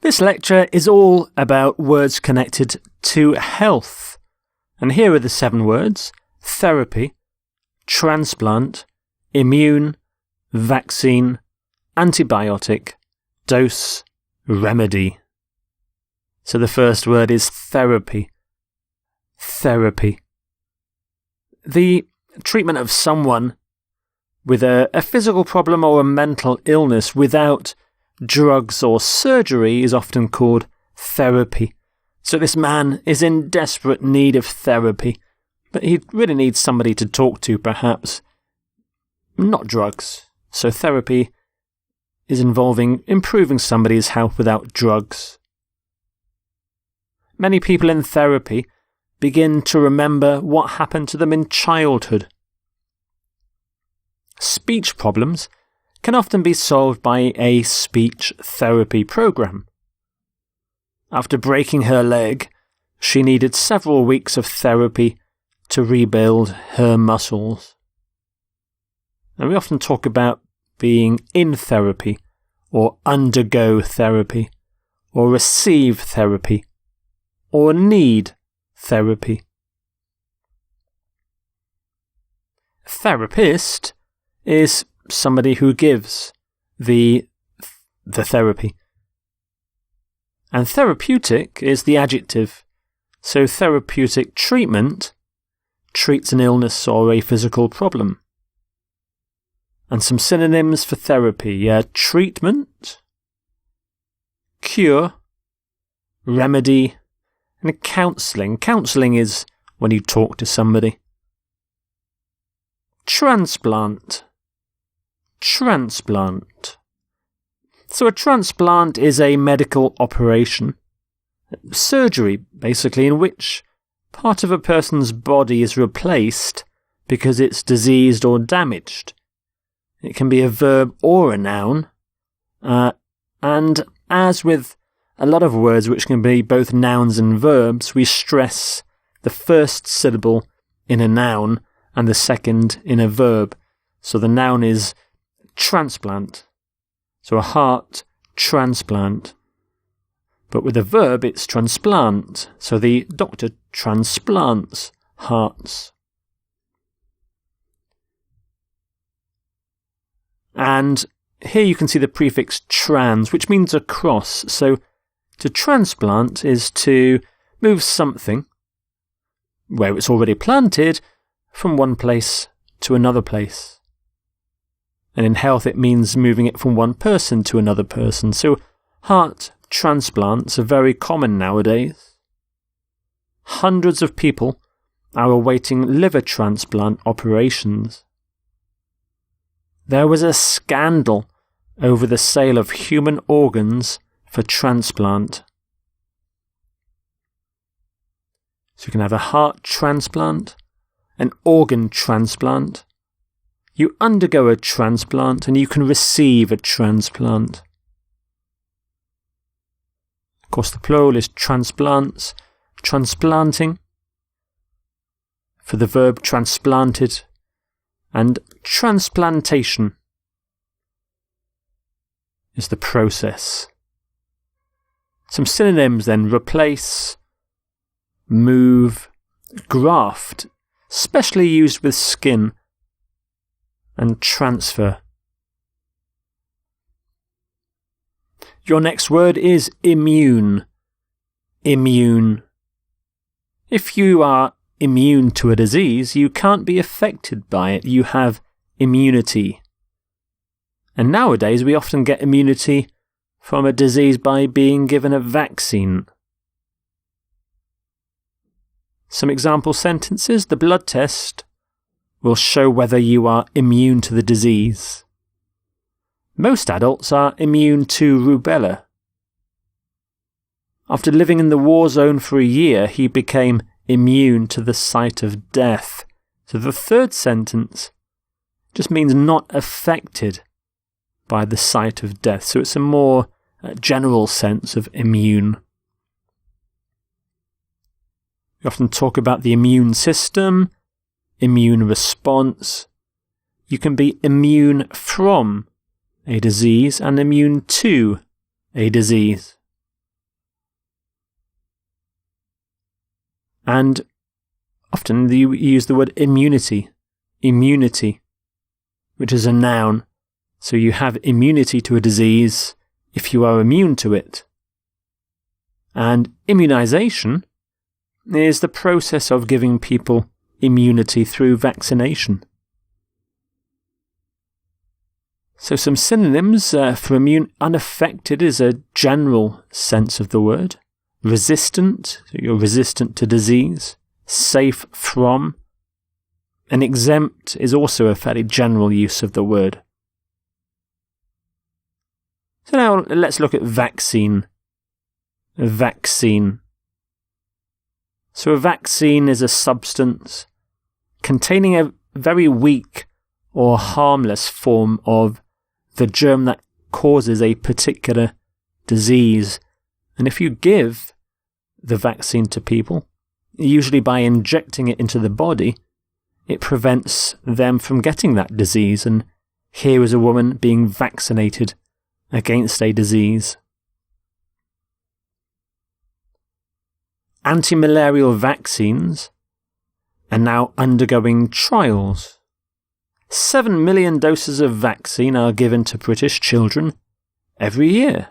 This lecture is all about words connected to health. And here are the 7 words: therapy, transplant, immune, vaccine, antibiotic, dose, remedy. So the first word is therapy. Therapy. The treatment of someone with a physical problem or a mental illness without drugs or surgery is often called therapy. So this man is in desperate need of therapy, but he really needs somebody to talk to, perhaps. Not drugs. So therapy is involving improving somebody's health without drugs. Many people in therapy begin to remember what happened to them in childhood. Speech problems can often be solved by a speech therapy program. After breaking her leg, she needed several weeks of therapy to rebuild her muscles. And we often talk about being in therapy, or undergo therapy, or receive therapy, or need therapy. Therapist is somebody who gives the therapy. And therapeutic is the adjective. So therapeutic treatment treats an illness or a physical problem. And some synonyms for therapy: treatment, cure, remedy, and counselling. Counselling is when you talk to somebody. Transplant. Transplant. So a transplant is a medical operation, surgery basically, in which part of a person's body is replaced because it's diseased or damaged. It can be a verb or a noun, and as with a lot of words which can be both nouns and verbs, we stress the first syllable in a noun and the second in a verb. So the noun is transplant. So a heart transplant. But with a verb, it's transplant. So the doctor transplants hearts. And here you can see the prefix trans, which means across. So to transplant is to move something where it's already planted from one place to another place. And in health it means moving it from one person to another person. So heart transplants are very common nowadays. Hundreds of people are awaiting liver transplant operations. There was a scandal over the sale of human organs for transplant. So you can have a heart transplant, an organ transplant. You undergo a transplant and you can receive a transplant. Of course, the plural is transplants, transplanting, for the verb transplanted, and transplantation is the process. Some synonyms then: replace, move, graft, specially used with skin, and transfer. Your next word is immune. Immune. If you are immune to a disease, you can't be affected by it. You have immunity. And nowadays we often get immunity from a disease by being given a vaccine. Some example sentences: the blood test will show whether you are immune to the disease. Most adults are immune to rubella. After living in the war zone for a year, he became immune to the sight of death. So the third sentence just means not affected by the sight of death. So it's a more general sense of immune. We often talk about the immune system, immune response. You can be immune from a disease and immune to a disease. And often you use the word immunity, which is a noun. So you have immunity to a disease if you are immune to it. And immunization is the process of giving people immunity through vaccination. So some synonyms for immune: unaffected is a general sense of the word. Resistant, so you're resistant to disease. Safe from. And exempt is also a fairly general use of the word. So now let's look at vaccine. A vaccine. So a vaccine is a substance containing a very weak or harmless form of the germ that causes a particular disease. And if you give the vaccine to people, usually by injecting it into the body, it prevents them from getting that disease. And here is a woman being vaccinated against a disease. Anti-malarial vaccines are now undergoing trials. 7 million doses of vaccine are given to British children every year.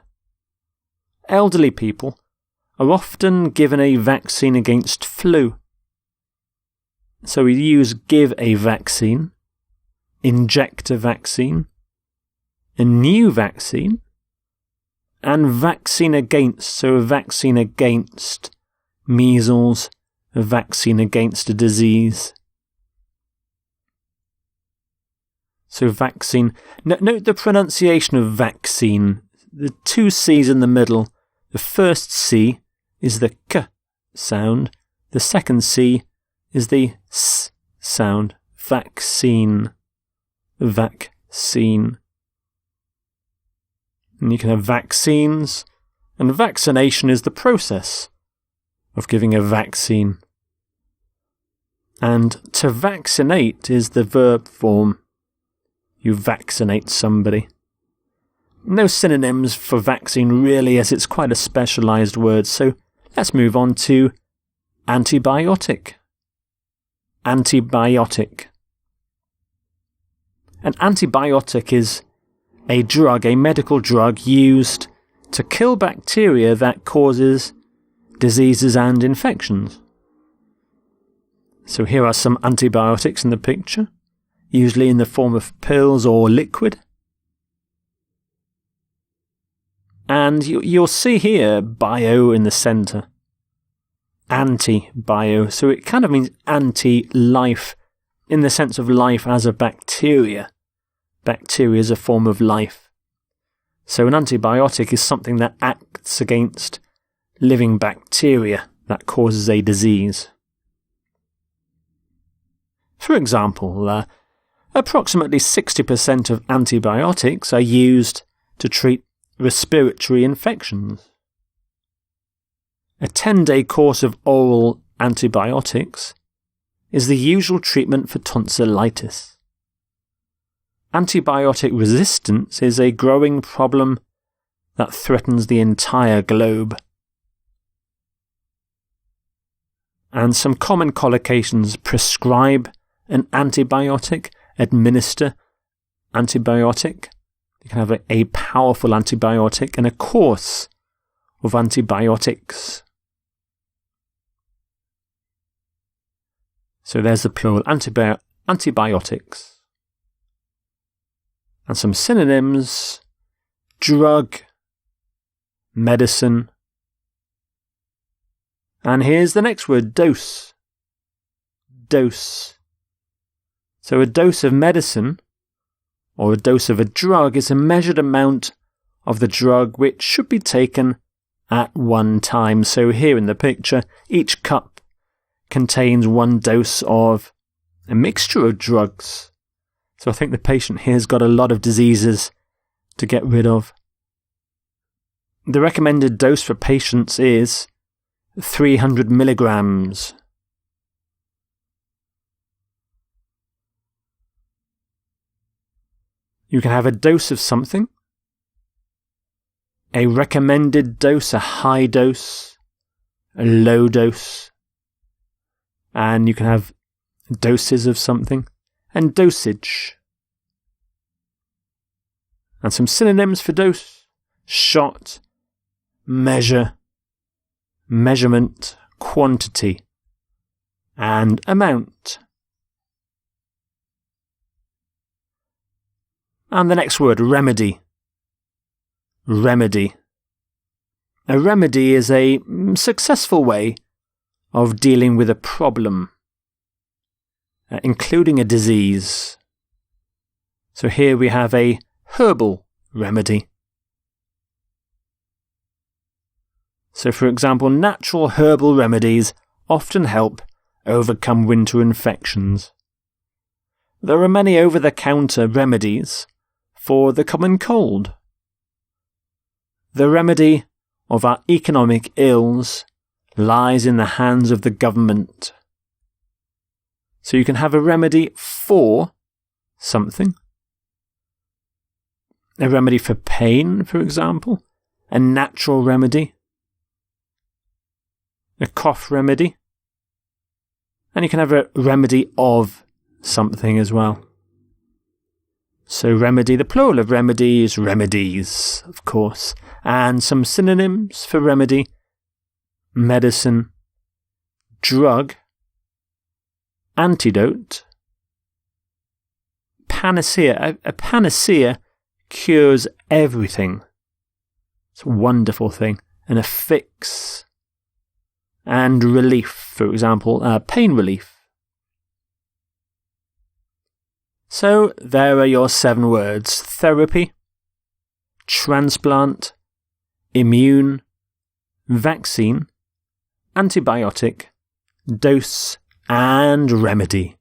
Elderly people are often given a vaccine against flu. So we use give a vaccine, inject a vaccine, a new vaccine, and vaccine against. So a vaccine against measles, a vaccine against a disease. So vaccine. Note the pronunciation of vaccine. The two C's in the middle. The first C is the K sound. The second C is the S sound. Vaccine. Vaccine. And you can have vaccines. And vaccination is the process of giving a vaccine. And to vaccinate is the verb form. You vaccinate somebody. No synonyms for vaccine really, as it's quite a specialised word, so let's move on to antibiotic. Antibiotic. An antibiotic is a drug, a medical drug used to kill bacteria that causes diseases and infections. So here are some antibiotics in the picture, usually in the form of pills or liquid. And you'll see here bio in the centre. Anti-bio, so it kind of means anti-life in the sense of life as a bacteria. Bacteria is a form of life. So an antibiotic is something that acts against living bacteria that causes a disease. For example, approximately 60% of antibiotics are used to treat respiratory infections. A 10-day course of oral antibiotics is the usual treatment for tonsillitis. Antibiotic resistance is a growing problem that threatens the entire globe. And some common collocations: prescribe an antibiotic, administer antibiotic. You can have a powerful antibiotic and a course of antibiotics. So there's the plural, antibiotics. And some synonyms: drug, medicine. And here's the next word, dose. Dose. So a dose of medicine, or a dose of a drug, is a measured amount of the drug which should be taken at one time. So here in the picture, each cup contains one dose of a mixture of drugs. So I think the patient here has got a lot of diseases to get rid of. The recommended dose for patients is 300 milligrams. You can have a dose of something, a recommended dose, a high dose, a low dose. and you can have doses of something, and dosage. And some synonyms for dose: shot, measure, measurement, quantity, and amount. And the next word, remedy. Remedy. A remedy is a successful way of dealing with a problem, including a disease. So here we have a herbal remedy. So for example, natural herbal remedies often help overcome winter infections. There are many over-the-counter remedies for the common cold. The remedy of our economic ills lies in the hands of the government. So you can have a remedy for something. A remedy for pain, for example. A natural remedy. A cough remedy. And you can have a remedy of something as well. So remedy, the plural of remedy is remedies, of course. And some synonyms for remedy: medicine, drug, antidote, panacea. A panacea cures everything. It's a wonderful thing. And a fix. And relief, for example, pain relief. So there are your 7 words: therapy, transplant, immune, vaccine, antibiotic, dose, and remedy.